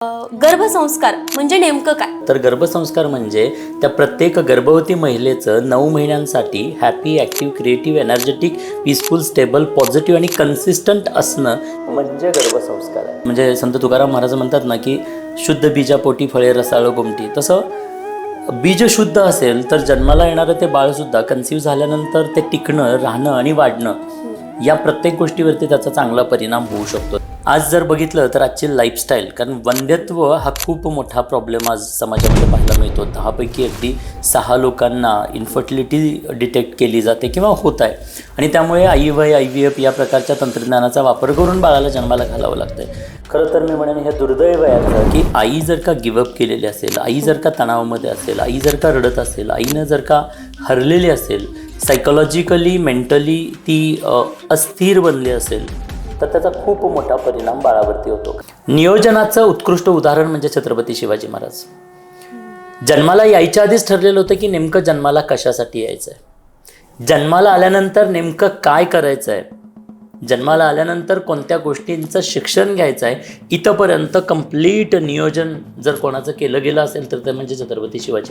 गर्भसंस्कार म्हणजे नेमकं काय? तर गर्भसंस्कार म्हणजे त्या प्रत्येक गर्भवती महिलेचं 9 महिन्यांसाठी happy, active, creative, energetic, peaceful, stable, positive आणि कन्सिस्टंट असणं म्हणजे गर्भसंस्कार आहे. म्हणजे संत तुकाराम महाराज म्हणतात ना की शुद्ध बीजापोटी फळे रसाळ गोमटी, तसं बीज शुद्ध असेल तर जन्माला येणारं ते बाळसुद्धा कन्सिव्ह झाल्यानंतर ते टिकणं, राहणं आणि वाढणं या प्रत्येक गोष्टीवरती त्याचा चांगला परिणाम होऊ शकतो. आज जर बघितलं तर आजची लाईफस्टाईल, कारण वंध्यत्व हा खूप मोठा प्रॉब्लेम आज समाजामध्ये पाहायला मिळतो. 10 पैकी अगदी 6 लोकांना इन्फर्टिलिटी डिटेक्ट केली जाते किंवा होत आहे, आणि त्यामुळे IVF या प्रकारच्या तंत्रज्ञानाचा वापर करून बाळाला जन्माला घालावं लागतं आहे. खरं तर मी म्हणेन हे दुर्दैव आहे की आई जर का गिवअप केलेली असेल, आई जर का तणावामध्ये असेल, आई जर का रडत असेल, आईनं जर का हरलेली असेल, सायकोलॉजिकली मेंटली ती अस्थिर बनली असेल, तर त्याचा खूप मोठा परिणाम बाळावरती होतो. नियोजनाचं उत्कृष्ट उदाहरण म्हणजे छत्रपती शिवाजी महाराज. जन्माला यायच्या आधीच ठरलेलं होतं की नेमकं जन्माला कशासाठी यायचं आहे, जन्माला आल्यानंतर नेमकं काय करायचं आहे, जन्माला आल्यानंतर कोणत्या गोष्टींचं शिक्षण घ्यायचं आहे, इथंपर्यंत कंप्लीट नियोजन जर कोणाचं केलं गेलं असेल तर ते म्हणजे छत्रपती शिवाजी